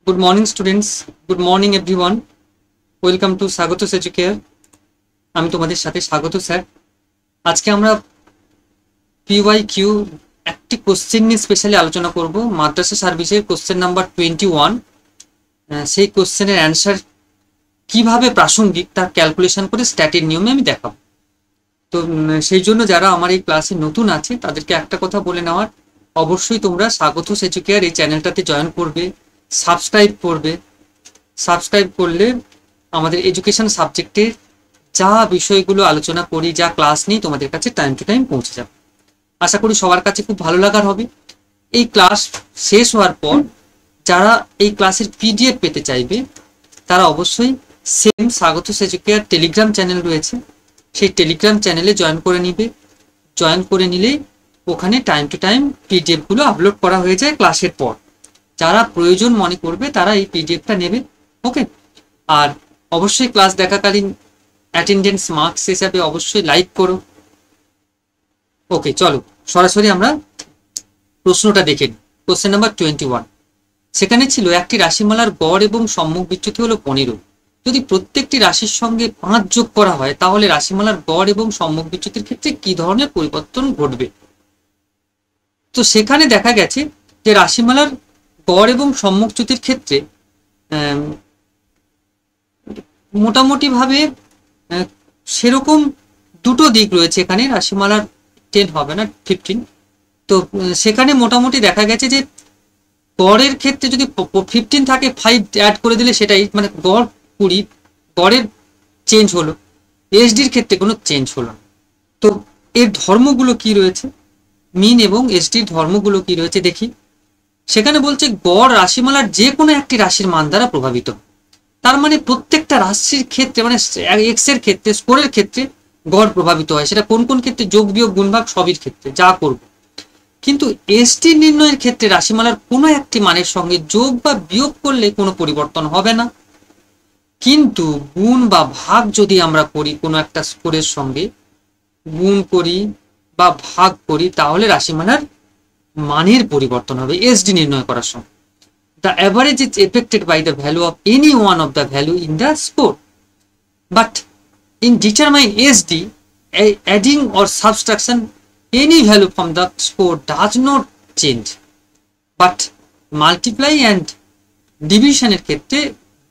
Good morning, students. Good morning, everyone. Welcome to Sagotos Educare. আমি তোমাদের সাথে স্বাগত স্যার। আজকে আমরা PYQ একটি কোশ্চেন নিয়ে স্পেশালি আলোচনা করব। মাদ্রাসা সার্ভিসের কোশ্চেন নাম্বার 21। সেই কোশ্চেনের অ্যান্সার কিভাবে প্রাসঙ্গিক তার ক্যালকুলেশন করে স্ট্যাটের নিয়মে আমি দেখাবো। তো সেই জন্য যারা আমার এই ক্লাসে নতুন আছে তাদেরকে একটা কথা বলে নেওয়ার, অবশ্যই তোমরা স্বাগতস এডুকেয়ার এই চ্যানেলটাতে জয়েন করবে, সাবস্ক্রাইব করবে। সাবস্ক্রাইব করলে আমাদের এডুকেশন সাবজেক্টের যা বিষয়গুলো আলোচনা করি, যা ক্লাস নিই, তোমাদের কাছে টাইম টু টাইম পৌঁছে যাবে। আশা করি সবার কাছে খুব ভালো লাগার হবে। এই ক্লাস শেষ হওয়ার পর যারা এই ক্লাসের পিডিএফ পেতে চাইবে তারা অবশ্যই সেম স্বাগতস এডুকেয়ার টেলিগ্রাম চ্যানেল রয়েছে, সেই টেলিগ্রাম চ্যানেলে জয়েন করে নিবে। জয়েন করে নিলেই ওখানে টাইম টু টাইম পিডিএফগুলো আপলোড করা হয়ে যায় ক্লাসের পর। যারা প্রয়োজন মনে করবে তারা এই পিডিএফটা নেবে। ওকে, আর অবশ্যই ক্লাস দেখাকালীন অ্যাটেন্ডেন্স মার্কস হিসাবে অবশ্যই লাইক করো। ওকে, চলো সরাসরি আমরা প্রশ্নটা দেখে নিই। Question number 21। সেখানে ছিল একটি রাশিমালার গড় এবং সম্মুখ বিচ্যুতি হলো 15। যদি প্রত্যেকটি রাশির সঙ্গে 5 যোগ করা হয় তাহলে রাশিমালার গড় এবং সম্মুখ বিচ্যুতির ক্ষেত্রে কি ধরনের পরিবর্তন ঘটবে? তো সেখানে দেখা গেছে যে রাশিমালার গড় এবং সম্মুখচ্যুতির ক্ষেত্রে মোটামুটি ভাবে সেরকম দুটো দিক রয়েছে। এখানে রাশিমালার 10 হবে না, 15। তো সেখানে মোটামুটি দেখা গেছে যে গড়ের ক্ষেত্রে যদি 15 থাকে, 5 অ্যাড করে দিলে সেটাই মানে গড় 20, গড়ের চেঞ্জ হলো। এসডির ক্ষেত্রে কোনো চেঞ্জ হলো না। তো এর ধর্মগুলো কি রয়েছে, মিন এবং এসডির ধর্মগুলো কি রয়েছে দেখি। সেখানে বলছে গড় রাশিমালার যে কোনো একটি রাশির মান দ্বারা প্রভাবিত। তার মানে প্রত্যেকটা রাশির ক্ষেত্রে, মানে এক্স এর ক্ষেত্রে, স্কোরের ক্ষেত্রে গড় প্রভাবিত হয়। সেটা কোন কোন ক্ষেত্রে? যোগ বিয়োগ গুণভাগ সবই ক্ষেত্রে যা করব। কিন্তু এসটি নির্ণয়ের ক্ষেত্রে রাশিমালার কোনো একটি মানের সঙ্গে যোগ বা বিয়োগ করলে কোনো পরিবর্তন হবে না, কিন্তু গুণ বা ভাগ যদি আমরা করি, কোনো একটা স্কোরের সঙ্গে গুণ করি বা ভাগ করি, তাহলে রাশিমালার মানের পরিবর্তন হবে এসডি নির্ণয় করার সময়। The average is affected by the value of any one of the value in the score. But in determining SD, adding or subtraction any value from the score does not change. But multiply and division এর ক্ষেত্রে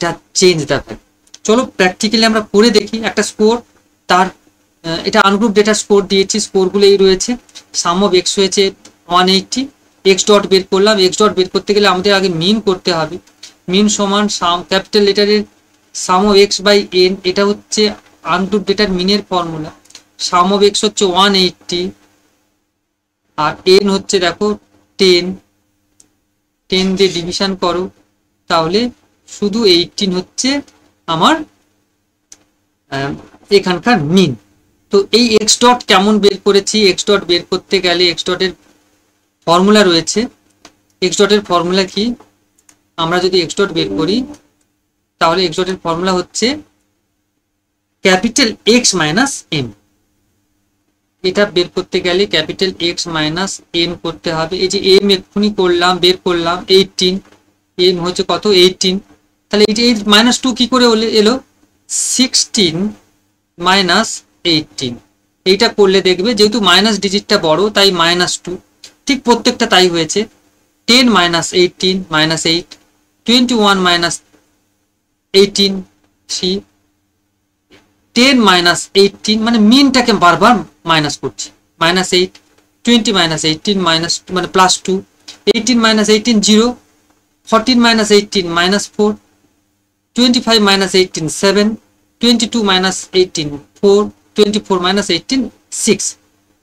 that change the value. চলো practically আমরা করে দেখি। একটা score, তার এটা ungroup data score দিয়েছি, স্কোরগুলো এই রয়েছে। সাম অফ এক্স হয়েছে 180, এক্স ডট বের করলাম। এক্স ডট বের করতে গেলে আমাদের আগে মিন করতে হবে। মিন সমান সাম ক্যাপিটাল লেটারের sum of x by n, এটা হচ্ছে আনগ্রুপ ডেটার মিনের ফর্মুলা। সাম অফ এক্স হচ্ছে 180 আর এন হচ্ছে দেখো 10। 10 দিয়ে ডিভিশন করো, তাহলে শুধু 18 হচ্ছে আমার এখানকার মিন। তো এই এক্স ডট কেমন বের করেছি? এক্স ডট বের করতে গেলে এক্স ডটের ফর্মুলা রয়েছে। এক্স ডটের ফর্মুলা কি? আমরা যদি এক্স ডট বের করি তাহলে এক্স ডটের ফর্মুলা হচ্ছে ক্যাপিটাল এক্স মাইনাস এম। এটা বের করতে গেলে ক্যাপিটাল এক্স মাইনাস এম করতে হবে। এই যে এম এক্ষুনি করলাম, বের করলাম 18, এম হচ্ছে কত? 18। তাহলে এই যে -2 কি করে এলো? 16 মাইনাস 18। এইটা করলে দেখবে যেহেতু মাইনাস ডিজিটটা বড় তাই -2, ঠিক প্রত্যেকটা তাই হয়েছে। 10 মাইনাস 18 মাইনাস 8, 21 মাইনাস 18 3, 10 মাইনাস 18 মানে মিনটাকে বারবার মাইনাস করছি। -8, 20 মাইনাস 18 মাইনাস মানে +2, 18 minus 18 0, 14 minus 18 -4, 25 minus 18 7, 22 minus 18 4, 24 minus 18 6।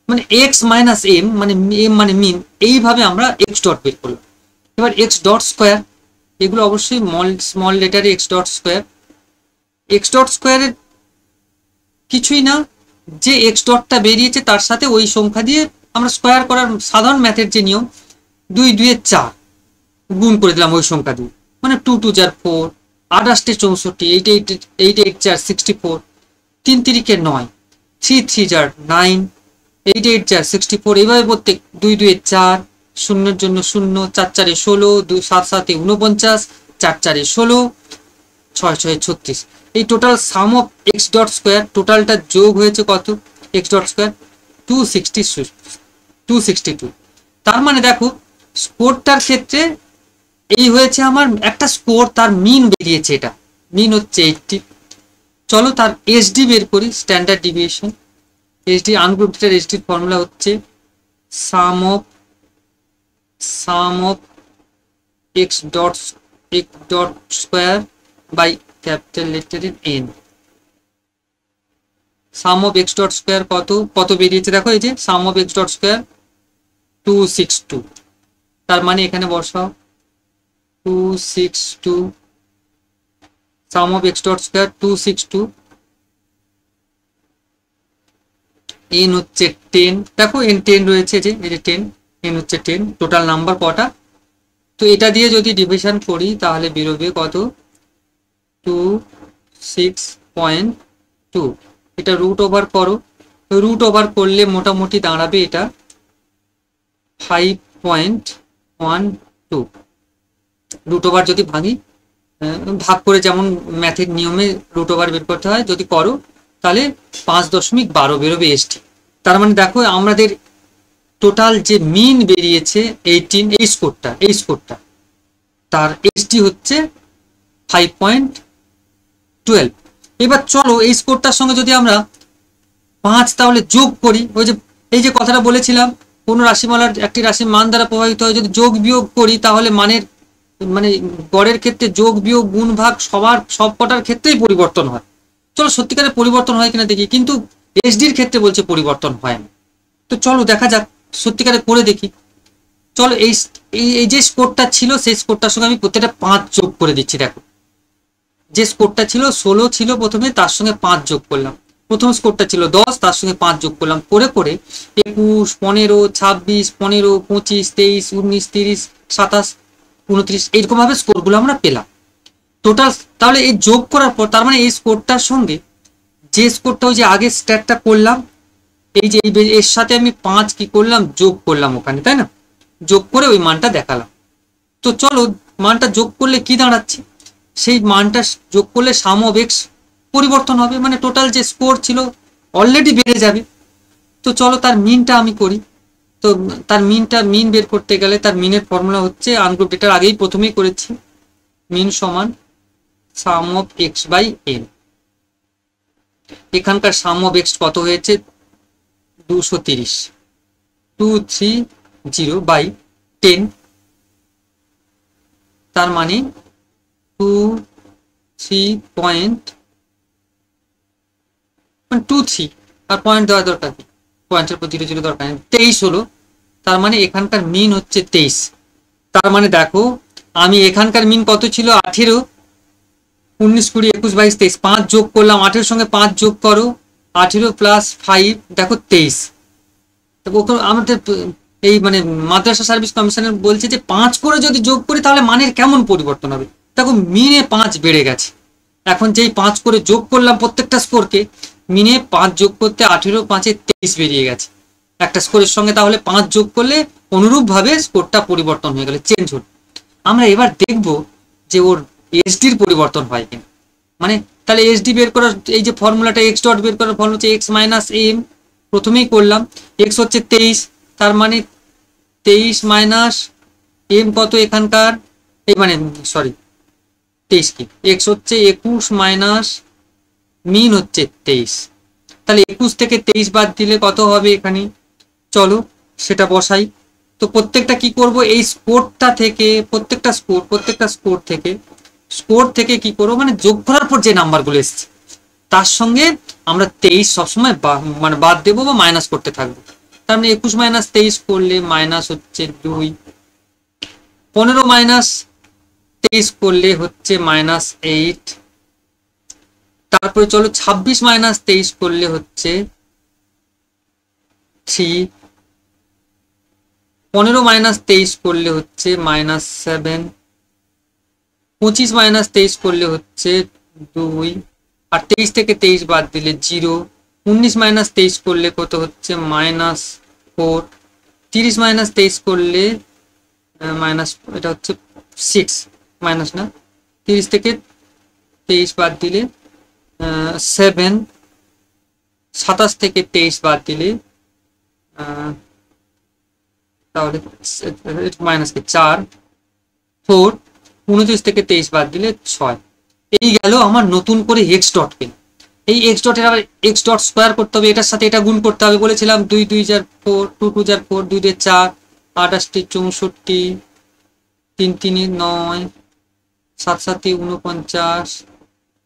মানে এক্স মাইনাস এম মানে এম মানে মিন। এইভাবে আমরা এক্স ডট বের করলাম। এবার এক্স ডট স্কোয়ার, এগুলো অবশ্যই স্মল লেটারে x dot square. X dot স্কোয়ারের কিছুই না, যে এক্স ডটটা বেরিয়েছে তার সাথে ওই সংখ্যা দিয়ে আমরা স্কোয়ার করার সাধারণ ম্যাথের যে নিয়ম, 2 2 4 গুণ করে দিলাম ওই সংখ্যা দিয়ে। মানে 2 2 4 4, 28 64, 8 8 4 64, 3 3 9, 3 3 9, 8 8 4 64। এইভাবে প্রত্যেক 2 2 4, শূন্যের জন্য 0, 4 4 16, 2 7 7 49, 4 4 16, 6 6 36। এই total some of x dot square, টোটালটা যোগ হয়েছে কত, এক্স ডট স্কোয়ার 262। তার মানে দেখো স্কোরটার ক্ষেত্রে এই হয়েছে আমার একটা স্কোর, তার মিন বেরিয়েছে, এটা মিন হচ্ছে 80। চলো তার এসডি বের করি, স্ট্যান্ডার্ড ডিভিয়েশন। এসডি আনগ্রুপ ডেটার এসডির ফর্মুলা হচ্ছে sum of x dot square by capital লেটারের n. Sum of x dot square কত বেরিয়েছে দেখো, এই যে sum of x dot square 262। তার মানে এখানে বসাও 262, sum of x dot square 262, n হচ্ছে 10। দেখো এন 10 রয়েছে, যে এই যে 10, এন হচ্ছে 10। টোটাল নাম্বার কটা, তো এটা দিয়ে যদি ডিভিশন করি তাহলে বেরোবে কত, 26.2। এটা রুট ওভার করো, রুট ওভার করলে মোটামুটি দাঁড়াবে এটা 5.12। রুট ওভার যদি ভাঙি, ভাগ করে যেমন ম্যাথের নিয়মে রুট ওভার বের করতে হয়, যদি করো তাহলে 5.12 বেরোবে এসটি। তার মানে দেখো আমাদের টোটাল যে মিন বেরিয়েছে 18, এই স্কোরটা তার এসটি হচ্ছে 5.12। এবার চলো এই স্কোরটার সঙ্গে যদি আমরা 5 তাহলে যোগ করি, ওই যে এই যে কথাটা বলেছিলাম, কোনো রাশিমালার একটি রাশির মান দ্বারা প্রভাবিত হয়, যদি যোগ বিয়োগ করি তাহলে মানে গড়ের ক্ষেত্রে যোগ বিয়োগ গুণ ভাগ সব কটার ক্ষেত্রেই পরিবর্তন হয়। চলো সত্যিকারের পরিবর্তন হয় কিনা দেখি, কিন্তু এসডির ক্ষেত্রে বলছে পরিবর্তন হয় না। তো চলো দেখা যাক, সত্যিকারে করে দেখি। চলো এই যে স্কোরটা ছিল সেই স্কোরটার সঙ্গে আমি প্রত্যেকটা 5 যোগ করে দিচ্ছি। দেখো যে স্কোরটা ছিল 16 ছিল প্রথমে, তার সঙ্গে 5 যোগ করলাম। প্রথম স্কোরটা ছিল 10, তার সঙ্গে 5 যোগ করলাম, করে 21, 15, 26, 15, 25, 23, 19, 30, 27, 29 এইরকম ভাবে স্কোরগুলো আমরা পেলাম টোটাল। তাহলে এই যোগ করার পর তার মানে এই স্কোরটার সঙ্গে যে স্কোরটা ওই যে আগে স্ট্যাটটা করলাম, এই যে এর সাথে আমি 5 কি করলাম, যোগ করলাম ওখানে, তাই না? যোগ করে ওই মানটা দেখালাম। তো চলো মানটা যোগ করলে কি দাঁড়াচ্ছে, সেই মানটা যোগ করলে সাম অফ এক্স পরিবর্তন হবে, মানে টোটাল যে স্কোর ছিল অলরেডি বেড়ে যাবে। তো চলো তার মিনটা আমি করি। তো তার মিন বের করতে গেলে তার মিনের ফর্মুলা হচ্ছে, আনগ্রুপ ডেটার আগেই প্রথমেই করেছি, মিন সমান sum of x by N. এখানকার সাম অফ এক্স কত হয়েছে, 230, 230 বাই 10। তার মানে 23 আর পয়েন্ট দেওয়ার দরকার কি, পয়েন্টের পর 0 দরকার নেই, 23 হলো। তার মানে এখানকার মিন হচ্ছে 23। তার মানে দেখো আমি এখানকার মিন কত ছিল, 18, 19, 20, 21, 22, 23, 5 যোগ করলাম, 18 সঙ্গে 5 যোগ করো, 18 প্লাস 5 দেখো 23। আমাদের এই মানে মাদ্রাসা সার্ভিস কমিশনের বলছে যে 5 করে যদি যোগ করি তাহলে মানের কেমন পরিবর্তন হবে। দেখো মিনে 5 বেড়ে গেছে, এখন যেই 5 করে যোগ করলাম প্রত্যেকটা স্কোরকে, মিনে 5 যোগ করতে 18, 5-এ 23 বেরিয়ে গেছে একটা স্কোরের সঙ্গে। তাহলে 5 যোগ করলে অনুরূপভাবে স্কোরটা পরিবর্তন হয়ে গেল, চেঞ্জ হল। আমরা এবার দেখব যে ওর এসডির পরিবর্তন হয় কিনা। মানে তাহলে এসডি বের করার এই যে ফর্মুলাটা, এক্স ডট বের করার ফর্মুলা হচ্ছে এক্স মাইনাস এম, প্রথমেই করলাম, এক্স হচ্ছে 23, তার মানে 23 মাইনাস এম কত এখানকার, এই মানে সরি 23 কি, এক্স হচ্ছে 21 মাইনাস মিন হচ্ছে 23। তাহলে 21 থেকে 23 বাদ দিলে কত হবে এখানে, চলো সেটা বসাই। তো প্রত্যেকটা কি করব, এই স্কোরটা থেকে প্রত্যেকটা স্কোর থেকে কি করবো, মানে যোগ করার পর যে নাম্বারগুলো এসছে তার সঙ্গে আমরা 23 সবসময় মানে বাদ দেবো বা মাইনাস করতে থাকবো। তার মানে 21 মাইনাস 23 করলে মাইনাস হচ্ছে 2, 15 মাইনাস 23 করলে হচ্ছে মাইনাস 8, তারপরে চলো 26 মাইনাস 23 করলে হচ্ছে 3, 15 মাইনাস 23 করলে হচ্ছে মাইনাস 7, 25 মাইনাস 23 করলে হচ্ছে 2, আর 23 থেকে 23 বাদ দিলে 0, 19 মাইনাস 23 করলে কত হচ্ছে মাইনাস 4, 30 মাইনাস 23 করলে মাইনাস, এটা হচ্ছে 6 মাইনাস না 30 থেকে 23 বাদ দিলে 7, 27 থেকে 23 বাদ দিলে তাহলে মাইনাস কি 4, 4, 29 থেকে 23 বাদ দিলে 6। এই গেল আমার নতুন করে এক্স ডট পেন। এই এক্স ডটের আবার এক্স ডট স্কোয়ার করতে হবে, এটার সাথে এটা গুণ করতে হবে। বলেছিলাম 2 2 4 4, 2 2 4 4, 2 2 4, 28 64, 3 3 9, 7 7 49,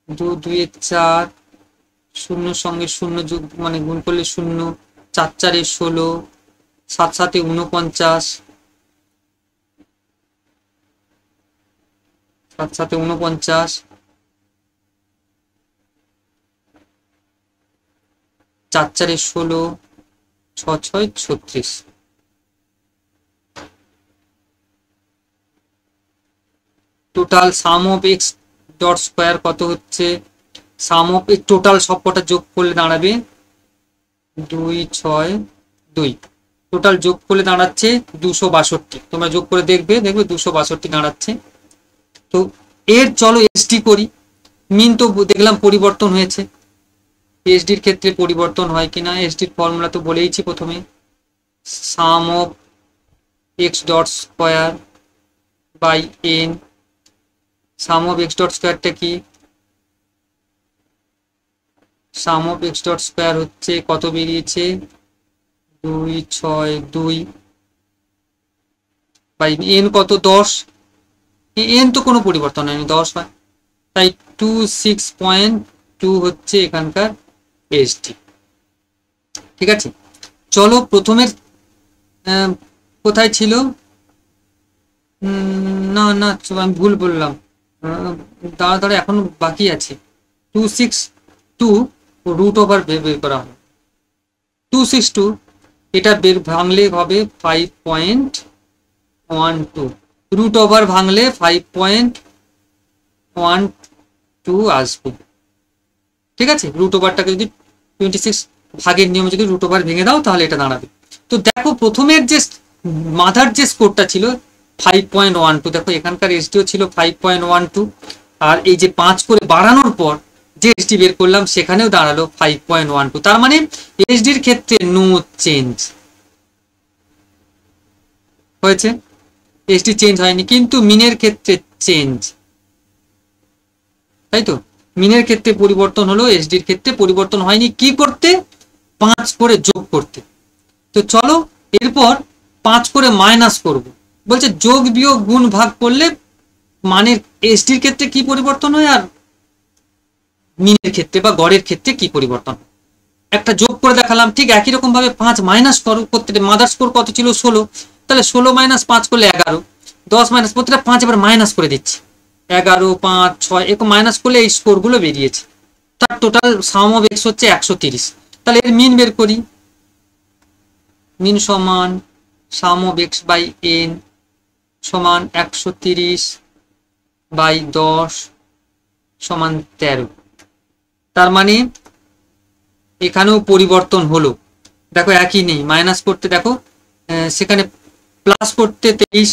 2 2 4, 0 সঙ্গে 0 যোগ মানে গুণ করলে 0, 4 4 16, 7 7 49, 7 7 49, 4 4 16, 6 6 36। Total some of x dot square কত হচ্ছে? সাম অফ এই টোটাল সবকটা যোগ করলে দাঁড়াবে 2 6 2। টোটাল যোগ করলে দাঁড়াচ্ছে 262। তোমরা যোগ করে দেখবে 262 দাঁড়াচ্ছে। তো এর চলো এসডি করি। মিন তো দেখলাম পরিবর্তন হয়েছে, এসডির ক্ষেত্রে পরিবর্তন হয় কিনা। এসডির ফর্মুলা তো বলেইছি প্রথমে, sum of x dot square by n. Sum of x dot স্কোয়ারটা কি? Sum of x dot square হচ্ছে কত বেরিয়েছে? 2 6 2 বাই এন কত? 10। এন তো কোনো পরিবর্তন হয়নি, 10 হয়, তাই 26.2 হচ্ছে এখানকার এসডি। ঠিক আছে, চলো প্রথমের কোথায় ছিল? না না আমি ভুল বললাম, দাঁড়া এখনো বাকি আছে। 262 রুট ওভার বের করা হবে। 262 এটা বের ভাঙলে হবে 5.12, রুট ওভার ভাঙলে 5.12 আসবে। ঠিক আছে, রুট ওভারটাকে যদি 26 ভাগের নিয়মে যদি রুট ওভার ভেঙে দাও তাহলে এটা দাঁড়াবে। তো দেখো প্রথমের যে মাথার যে স্কোরটা ছিল 5.12, দেখো এখানকার এসডিও ছিল 5.12, আর এই যে 5 করে বাড়ানোর পর যে এসডি বের করলাম সেখানেও দাঁড়ালো 5.12। তার মানে এসডির ক্ষেত্রে নো চেঞ্জ হয়েছে, এসডি চেঞ্জ হয়নি, কিন্তু মিনের ক্ষেত্রে চেঞ্জ, তাই তো? মিনের ক্ষেত্রে পরিবর্তন হলো, এসডির ক্ষেত্রে পরিবর্তন হয়নি। কি করতে? 5 করে যোগ করতে। তো চলো এরপর 5 করে মাইনাস করব। বলছে যোগ বিয়োগ গুণ ভাগ করলে মানের এসডির ক্ষেত্রে কি পরিবর্তন হয় আর মিনের ক্ষেত্রে বা গড়ের ক্ষেত্রে কি পরিবর্তন হয়। একটা যোগ করে দেখালাম, ঠিক একই রকম ভাবে 5 মাইনাস করো। প্রত্যেকটা মাদার স্কোর কত ছিল? 16, তাহলে 16 মাইনাস 5 করলে 11, 10 মাইনাস প্রত্যেকটা 5 এবার মাইনাস করে দিচ্ছি, 11 5 6 এরকম মাইনাস করলে এই স্কোর গুলো বেরিয়েছে। তার টোটাল সাম অফ এক্স হচ্ছে 130। তাহলে এর মিন বের করি। মিন সমান sum of x by N সমান 130 বাই 10 সমান 13। তার মানে এখানেও পরিবর্তন হলো, দেখো একই নেই। মাইনাস করতে দেখো সেখানে প্লাস করতে 23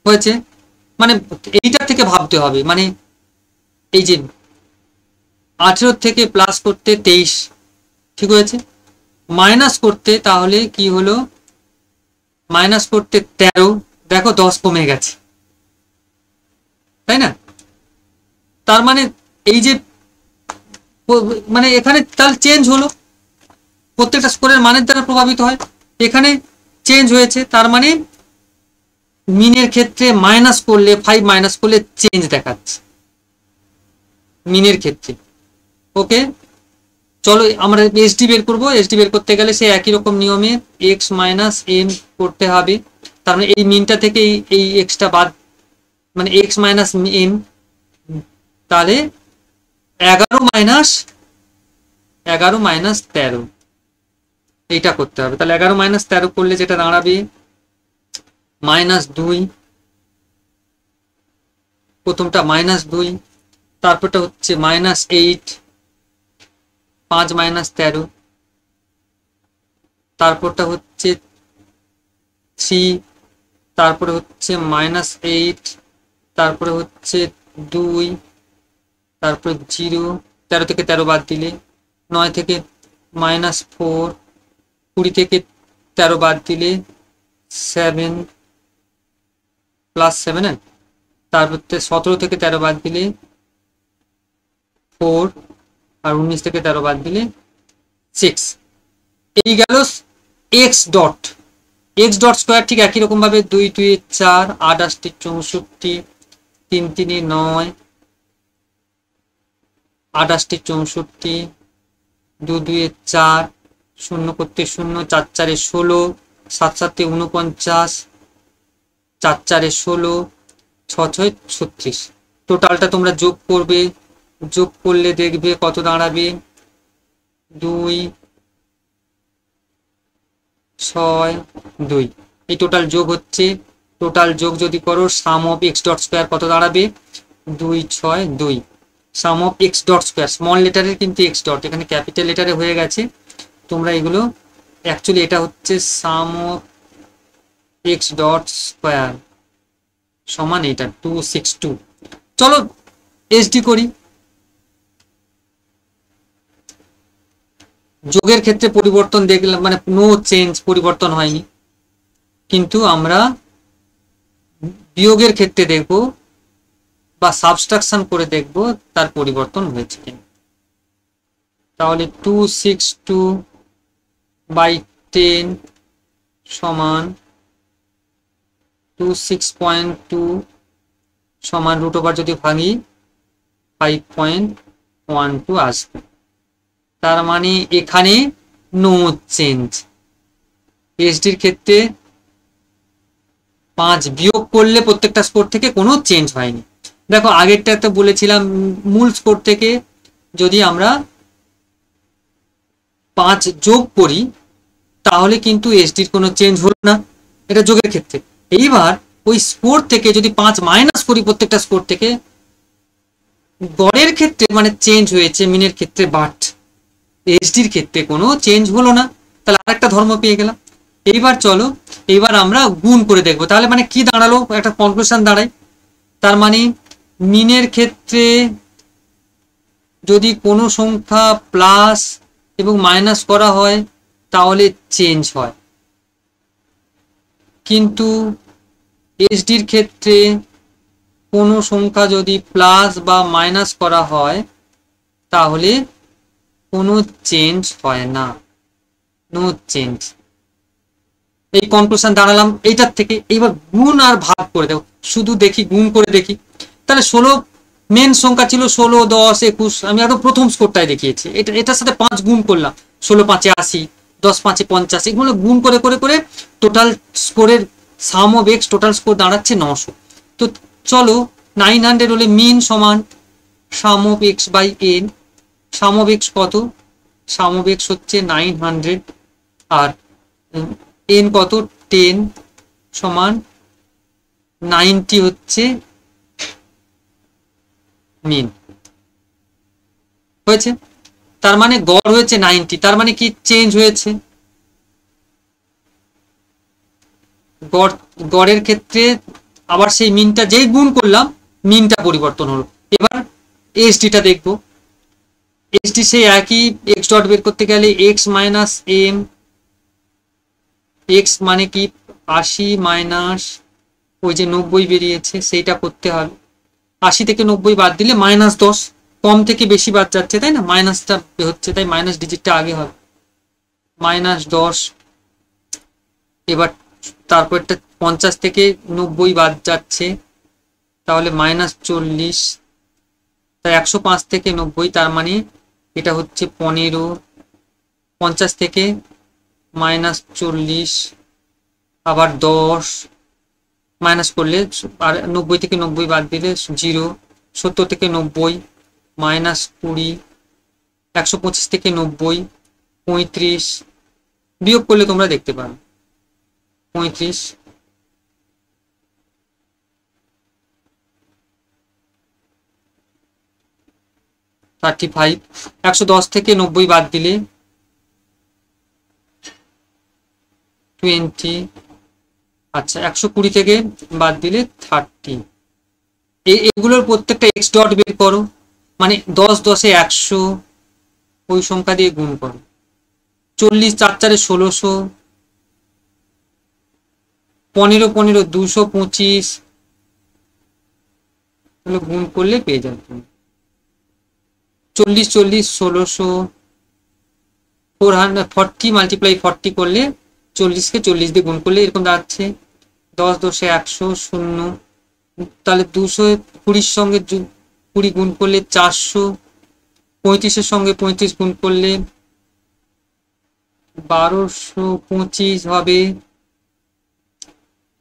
হয়েছে, মানে এইটার থেকে ভাবতে হবে, মানে এই যে 18 থেকে প্লাস করতে 23 ঠিক হয়েছে। মাইনাস করতে তাহলে কি হলো? মাইনাস করতে 13, দেখো 10 কমে গেছে, তাই না? তার মানে এই যে মানে এখানে তাহলে চেঞ্জ হলো, প্রত্যেকটা স্কোরের মানের দ্বারা প্রভাবিত হয়, এখানে চেঞ্জ হয়েছে। তার মানে মিনের ক্ষেত্রে মাইনাস করলে 5 মাইনাস করলে চেঞ্জ দেখাচ্ছে মিনের ক্ষেত্রে। ওকে, চলো আমরা এসডি বের করবো। এসডি বের করতে গেলে সে একই রকম নিয়মে এক্স মাইনাস এম করতে হবে। তার মানে এই মিনটা থেকে এই এক্সটা বাদ, মানে এক্স মাইনাস এম, তাহলে 11 মাইনাস 13 এইটা করতে হবে। তাহলে 11 মাইনাস 13 করলে যেটা দাঁড়াবে -2, প্রথমটা -2, তারপরটা হচ্ছে -8, 5 মাইনাস 13, তারপরটা হচ্ছে 3, তারপরে হচ্ছে -8, তারপরে হচ্ছে 2, তারপরে 0, 13 থেকে 13 বাদ দিলে 9 থেকে -4, 20 থেকে 13 বাদ দিলে 7 +7, তারপর 17 থেকে 13 বাদ দিলে 4, আর 19 থেকে 13 বাদ দিলে 6। এই গেল এক্স ডট স্কোয়ার। ঠিক একই রকম ভাবে 2 2 4, 8 8 64, 3 3 9, 8 8 64, 2 2 4, 0 করতে 0, 4 4 16, 7 7 49, 4 4 16, 6 6 36। টোটালটা তোমরা যোগ করবে, যোগ করলে দেখবে কত দাঁড়াবে, 2 6 2। এই টোটাল যোগ হচ্ছে, টোটাল যোগ যদি করো sum of x dot square কত দাঁড়াবে, 2 6 2। Sum of x dot square, small লেটারের কিন্তু এক্স ডট, এখানে ক্যাপিটাল লেটারে হয়ে গেছে। তোমরা এগুলো অ্যাকচুয়ালি এটা হচ্ছে sum of x dot square সমান এটা 262। চলো এসডি করি। যোগের ক্ষেত্রে পরিবর্তন দেখলাম, মানে নো চেঞ্জ, পরিবর্তন হয়নি। কিন্তু আমরা বিয়োগের ক্ষেত্রে দেখব বা সাবস্ট্রাকশন করে দেখব তার পরিবর্তন হয়েছে কিনা। তাহলে 262/10 সমান 26.2 সমান √, যদি ভাঙি 5.12 আসবে। তার মানে এখানে নো চেঞ্জ। এসডির ক্ষেত্রে 5 বিয়োগ করলে প্রত্যেকটা স্কোর থেকে কোনো চেঞ্জ হয়নি। দেখো আগেরটাতে বলেছিলাম মূল স্কোর থেকে যদি আমরা 5 যোগ করি তাহলে কিন্তু এসডির কোনো চেঞ্জ হলো না, এটা যোগের ক্ষেত্রে। এইবার ওই স্কোর থেকে যদি 5 মাইনাস করি প্রত্যেকটা স্কোর থেকে, গড়ের ক্ষেত্রে মানে চেঞ্জ হয়েছে, মিনের ক্ষেত্রে বাট, এসডির ক্ষেত্রে কোনো চেঞ্জ হলো না। তাহলে আরেকটা ধর্ম পেয়ে গেলাম। এইবার চলো এইবার আমরা গুণ করে দেখবো। তাহলে মানে কি দাঁড়ালো, একটা কনক্লুশন দাঁড়ায়। তার মানে মিনের ক্ষেত্রে যদি কোনো সংখ্যা প্লাস এবং মাইনাস করা হয় তাহলে চেঞ্জ হয়, কিন্তু এসডির ক্ষেত্রে কোনো সংখ্যা যদি প্লাস বা মাইনাস করা হয় তাহলে কোনো চেঞ্জ হয় না, নো চেঞ্জ। এই কনক্লুশন দাঁড়ালাম এইটার থেকে। এইবার গুণ আর ভাগ করে দেবো, শুধু দেখি গুণ করে দেখি। তাহলে 16 মেন সংখ্যা ছিল, 16 10 21, আমি একদম প্রথম স্কোরটাই দেখিয়েছি। এটার সাথে 5 গুণ করলাম, 16 5 80, 10 5 50, এগুলো গুণ করে করে করে টোটাল স্কোরের sum of x total score দাঁড়াচ্ছে 900। তো চলো 900 হলে মিন সমান sum of x by n. Sum of x কত, সাম অফ এক্স হচ্ছে 900 আর এন কত 10 সমান 90 হচ্ছে মিন হয়েছে। তার মানে গড় হয়েছে 90। তার মানে কি চেঞ্জ হয়েছে, গড়ের ক্ষেত্রে আবার সেই মিনটা যেই গুণ করলাম মিনটা পরিবর্তন হলো। এবার এসডিটা দেখবো। এসডি সেই একই, এক্স ডট বের করতে গেলে এক্স মাইনাস এম, এক্স মানে কি 80 মাইনাস ওই যে 90 বেরিয়েছে সেইটা করতে হবে। 80 থেকে 90 বাদ দিলে -10, কম থেকে বেশি বাদ যাচ্ছে তাই না, মাইনাসটা হচ্ছে, তাই মাইনাস ডিজিটটা আগে হবে, -10। এবার তারপরটা 50 থেকে 90 বাদ যাচ্ছে তাহলে -40, তাই 105 থেকে 90, তার মানে এটা হচ্ছে 15। 50 থেকে -40 আবার 10 মাইনাস করলে, আর 90 থেকে 90 বাদ দিলে 0। 70 থেকে 90 -20, 125 থেকে 90 35, বিয়োগ করলে তোমরা দেখতে পারো 35। 35, 110 থেকে 90 বাদ দিলে 20, আচ্ছা 120 থেকে বাদ দিলে 30, এগুলোর প্রত্যেকটা এক্স ডট বের করো, মানে 10 10 100, ওই সংখ্যা দিয়ে গুণ করো। 40 4 4 1600, 15 15 225, তাহলে গুণ করলে পেয়ে যাবে তুমি 40 40 1600, 440 মাল্টিপ্লাই 40 করলে 40কে 40 দিয়ে গুণ করলে এরকম দাঁড়াচ্ছে 10 10 100 শূন্য, তাহলে 220 সঙ্গে 20 গুণ করলে 400, 35 সঙ্গে 35 গুণ করলে 1225 হবে,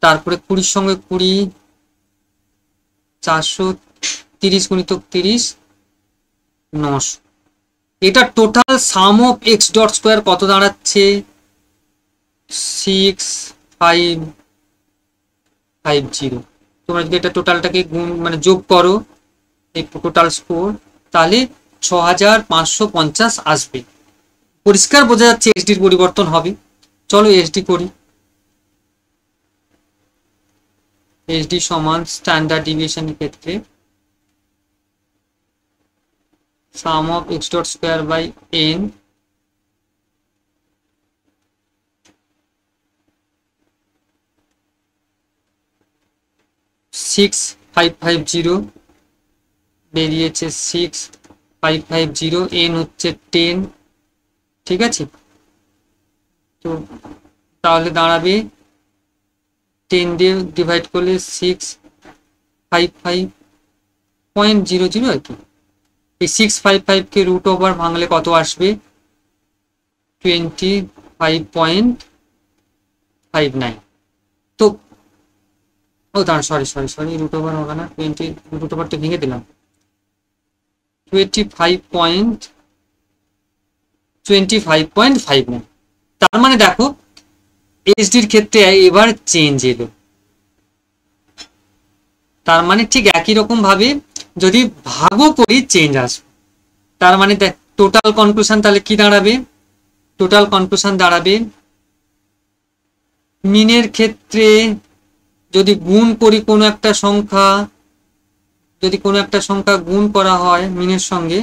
তারপরে 20 সঙ্গে 20, 430 গুণিতক 30, 900। এটা total some of x dot square কত দাঁড়াচ্ছে? 6550। তোমরা যদি এটা টোটালটাকে গুণ মানে যোগ করো এই টোটাল স্কোর, তাহলে 6550 আসবে। পরিষ্কার বোঝা যাচ্ছে এসডির পরিবর্তন হবে। চলো এসডি করি। এসডি সমান স্ট্যান্ডার্ড ডিভিয়েশনের ক্ষেত্রে sum of x dot square by n six five five zero বেরিয়েছে 6550, n হচ্ছে 10, ঠিক আছে। তো তাহলে দাঁড়াবে 10 দিয়ে ডিভাইড করলে 655.00 আর কি। এই 655 কে রুট ওভার ভাঙলে কত আসবে? 25.59। তো ও দাঁড়ান, সরি রুট ওভার হবে না, 20 রুট ওভার তো ভেঙে দিলাম, 25.59। তার মানে দেখো এইচডির ক্ষেত্রে এবার চেঞ্জ এলো। তার মানে ঠিক একই রকম ভাবে যদি ভাগও করি চেঞ্জ আসবে। তার মানে দেখ টোটাল কনক্লুশন তাহলে কি দাঁড়াবে? টোটাল কনক্লুশন দাঁড়াবে মিনের ক্ষেত্রে যদি গুণ করি কোনো একটা সংখ্যা, যদি কোনো একটা সংখ্যা গুণ করা হয় মিনের সঙ্গে,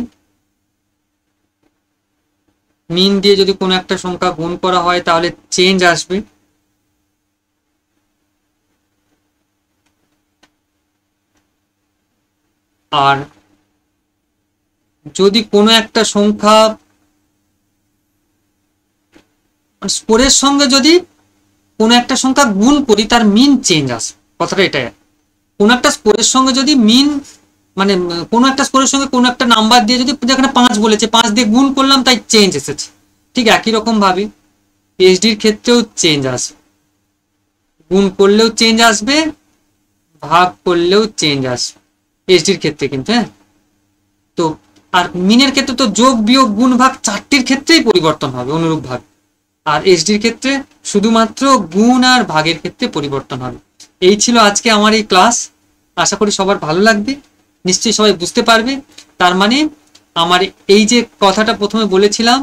মিন দিয়ে যদি কোনো একটা সংখ্যা গুণ করা হয় তাহলে চেঞ্জ আসবে। আর যদি কোনো একটা সংখ্যা স্কোরের সঙ্গে যদি কোনো একটা সংখ্যা গুণ করি তার মিন চেঞ্জ আসবে, কথাটা এটাই। কোনো একটা স্কোরের সঙ্গে যদি মিন মানে কোনো একটা স্কোরের সঙ্গে কোনো একটা নাম্বার দিয়ে যদি, যেখানে 5 বলেছে 5 দিয়ে গুণ করলাম তাই চেঞ্জ এসেছে, ঠিক একই রকম ভাবে এইচডির ক্ষেত্রেও চেঞ্জ আসবে। গুণ করলেও চেঞ্জ আসবে, ভাগ করলেও চেঞ্জ আসবে এইচডির ক্ষেত্রে কিন্তু। হ্যাঁ, তো আর মিনের ক্ষেত্রে তো যোগ বিয়োগ গুণ ভাগ চারটির ক্ষেত্রেই পরিবর্তন হবে অনুরূপ ভাবে। আর এইচডির ক্ষেত্রে শুধুমাত্র গুণ আর ভাগের ক্ষেত্রে পরিবর্তন হবে। এই ছিল আজকে আমার এই ক্লাস। আশা করি সবার ভালো লাগবে, নিশ্চয়ই সবাই বুঝতে পারবে। তার মানে আমার এই যে কথাটা প্রথমে বলেছিলাম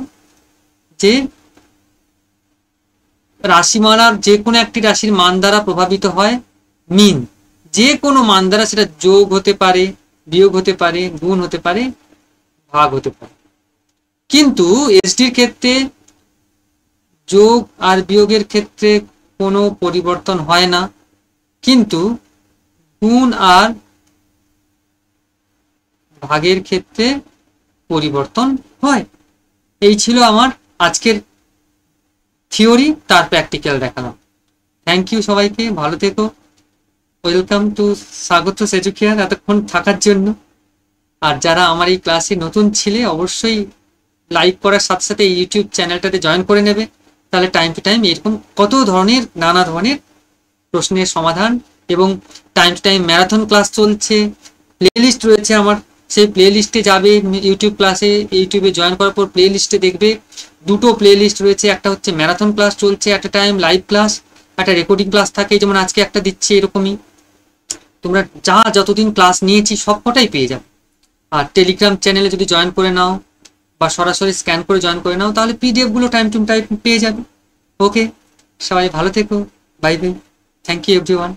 যে রাশিমালার যে কোনো একটি রাশির মান দ্বারা প্রভাবিত হয় মিন, যে কোনো মান দ্বারা, সেটা যোগ হতে পারে, বিয়োগ হতে পারে, গুণ হতে পারে, ভাগ হতে পারে। কিন্তু এসডির ক্ষেত্রে যোগ আর বিয়োগের ক্ষেত্রে কোনো পরিবর্তন হয় না, কিন্তু গুণ আর ভাগের ক্ষেত্রে পরিবর্তন হয়। এই ছিল আমার আজকের থিওরি, তার প্র্যাকটিক্যাল দেখালাম। থ্যাংক ইউ সবাইকে, ভালো থেকো। ওয়েলকাম টু স্বাগত এডুকেয়ার এতক্ষণ থাকার জন্য। আর যারা আমার এই ক্লাসে নতুন ছিলে অবশ্যই লাইক করার সাথে সাথে এই ইউটিউব চ্যানেলটাতে জয়েন করে নেবে, তাহলে টাইম টু টাইম এরকম কত ধরনের নানা ধরনের প্রশ্নের সমাধান, এবং time to time marathon class চলছে, প্লে লিস্ট রয়েছে আমার, সেই প্লে লিস্টে যাবে। ইউটিউব ক্লাসে ইউটিউবে জয়েন করার পর প্লে লিস্টে দেখবে দুটো প্লে লিস্ট রয়েছে, একটা হচ্ছে ম্যারাথন ক্লাস চলছে একটা টাইম লাইভ ক্লাস, একটা রেকর্ডিং ক্লাস থাকে, যেমন আজকে একটা দিচ্ছে, এরকমই তোমরা যতদিন ক্লাস নিয়েছি সবকটাই পেয়ে যাবে। আর টেলিগ্রাম চ্যানেলে যদি জয়েন করে নাও বা সরাসরি স্ক্যান করে জয়েন করে নাও তাহলে পিডিএফ গুলো টাইম টু টাইম পেয়ে যাবে। ওকে, সবাই ভালো থেকো, bye bye, thank you everyone.